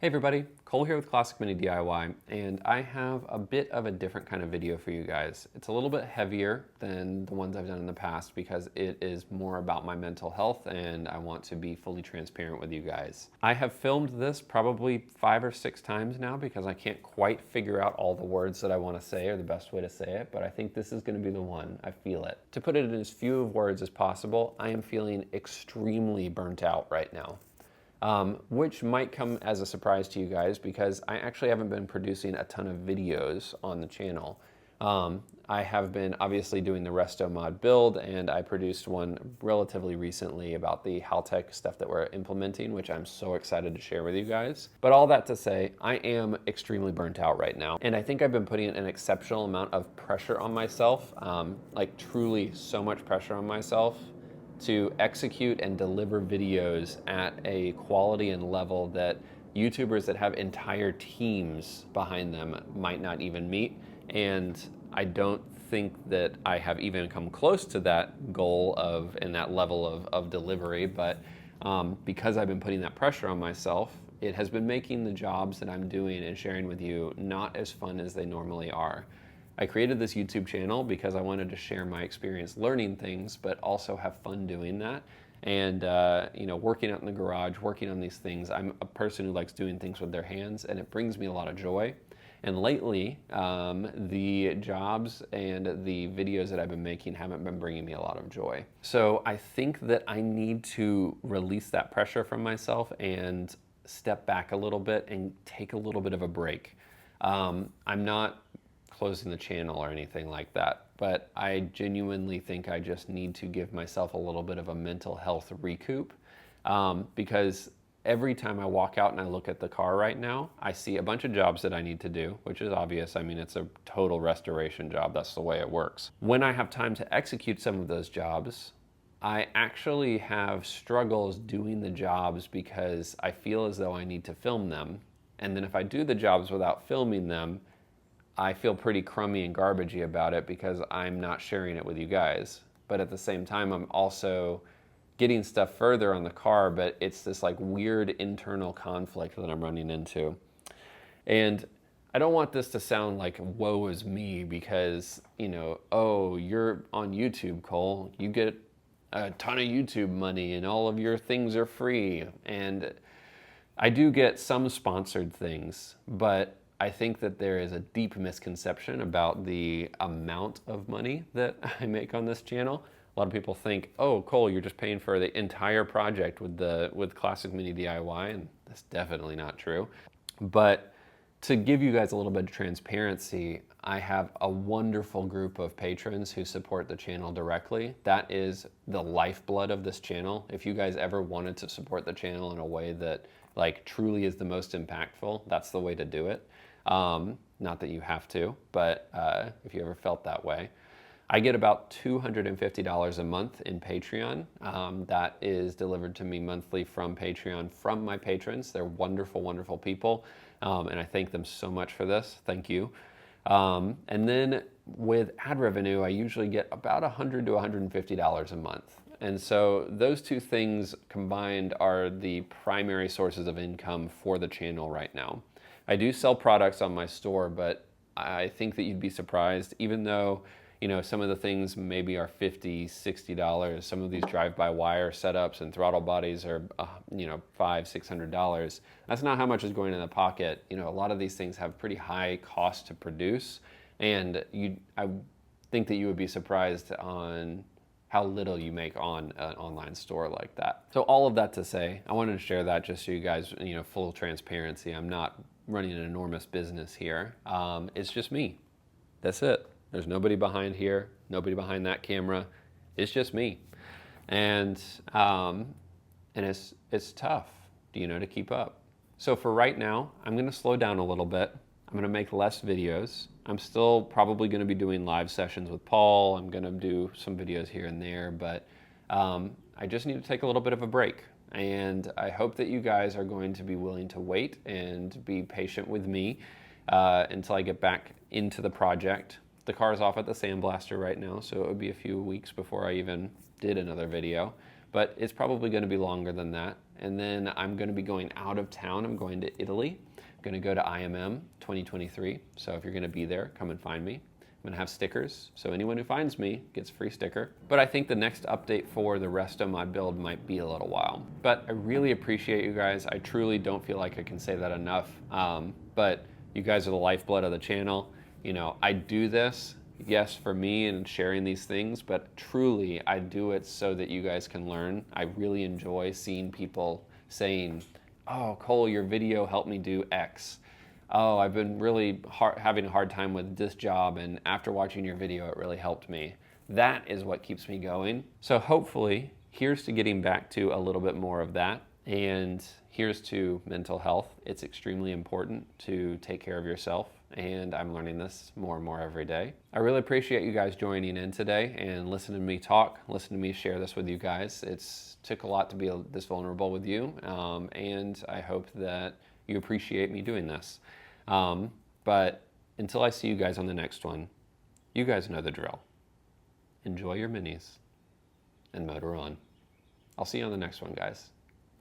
Hey everybody, Cole here with Classic Mini DIY, and I have a bit of a different kind of video for you guys. It's a little bit heavier than the ones I've done in the past because it is more about my mental health and I want to be fully transparent with you guys. I have filmed this probably 5 or 6 times now because I can't quite figure out all the words that I want to say or the best way to say it, but I think this is going to be the one. I feel it. To put it in as few words as possible, I am feeling extremely burnt out right now. Which might come as a surprise to you guys because I actually haven't been producing a ton of videos on the channel. I have been obviously doing the resto mod build, and I produced one relatively recently about the Haltech stuff that we're implementing, which I'm so excited to share with you guys. But all that to say, I am extremely burnt out right now, and I think I've been putting an exceptional amount of pressure on myself, like truly so much pressure on myself to execute and deliver videos at a quality and level that YouTubers that have entire teams behind them might not even meet. And I don't think that I have even come close to that goal of and that level of delivery, but because I've been putting that pressure on myself, it has been making the jobs that I'm doing and sharing with you not as fun as they normally are. I created this YouTube channel because I wanted to share my experience learning things, but also have fun doing that. And working out in the garage, working on these things. I'm a person who likes doing things with their hands, and it brings me a lot of joy. And lately, the jobs and the videos that I've been making haven't been bringing me a lot of joy. So I think that I need to release that pressure from myself and step back a little bit and take a little bit of a break. I'm not closing the channel or anything like that, but I genuinely think I just need to give myself a little bit of a mental health recoup, because every time I walk out and I look at the car right now, I see a bunch of jobs that I need to do, which is obvious. I mean, it's a total restoration job. That's the way it works. When I have time to execute some of those jobs, I actually have struggles doing the jobs because I feel as though I need to film them. And then if I do the jobs without filming them, I feel pretty crummy and garbagey about it because I'm not sharing it with you guys. But at the same time, I'm also getting stuff further on the car, but it's this like weird internal conflict that I'm running into. And I don't want this to sound like woe is me because, oh, you're on YouTube, Cole. You get a ton of YouTube money and all of your things are free. And I do get some sponsored things, but I think that there is a deep misconception about the amount of money that I make on this channel. A lot of people think, oh, Cole, you're just paying for the entire project with Classic Mini DIY, and that's definitely not true. But to give you guys a little bit of transparency, I have a wonderful group of patrons who support the channel directly. That is the lifeblood of this channel. If you guys ever wanted to support the channel in a way that like truly is the most impactful, that's the way to do it. Not that you have to, but if you ever felt that way. I get about $250 a month in Patreon. That is delivered to me monthly from Patreon from my patrons. They're wonderful, wonderful people, and I thank them so much for this. Thank you. And then with ad revenue, I usually get about $100 to $150 a month. And so those two things combined are the primary sources of income for the channel right now. I do sell products on my store, but I think that you'd be surprised, even though, some of the things maybe are $50, $60. Some of these drive-by-wire setups and throttle bodies are, $500, $600. That's not how much is going in the pocket. A lot of these things have pretty high cost to produce, and I think that you would be surprised on how little you make on an online store like that. So all of that to say, I wanted to share that just so you guys, full transparency. I'm not running an enormous business here. It's just me. That's it. There's nobody behind here, nobody behind that camera. It's just me. And it's tough, to keep up. So for right now, I'm gonna slow down a little bit. I'm gonna make less videos. I'm still probably gonna be doing live sessions with Paul. I'm gonna do some videos here and there, but I just need to take a little bit of a break. And I hope that you guys are going to be willing to wait and be patient with me until I get back into the project. The car's off at the sandblaster right now, so it would be a few weeks before I even did another video. But it's probably going to be longer than that. And then I'm going to be going out of town. I'm going to Italy. I'm going to go to IMM 2023. So if you're going to be there, come and find me. I'm going to have stickers, so anyone who finds me gets a free sticker. But I think the next update for the resto mod build might be a little while. But I really appreciate you guys. I truly don't feel like I can say that enough. But you guys are the lifeblood of the channel. You know, I do this, yes, for me and sharing these things, but truly I do it so that you guys can learn. I really enjoy seeing people saying, oh, Cole, your video helped me do X. Oh, I've been really having a hard time with this job, and after watching your video, it really helped me. That is what keeps me going. So hopefully, here's to getting back to a little bit more of that. And here's to mental health. It's extremely important to take care of yourself, and I'm learning this more and more every day. I really appreciate you guys joining in today and listening to me talk, listening to me share this with you guys. It's took a lot to be this vulnerable with you, and I hope that you appreciate me doing this. But until I see you guys on the next one, you guys know the drill. Enjoy your minis and motor on. I'll see you on the next one, guys.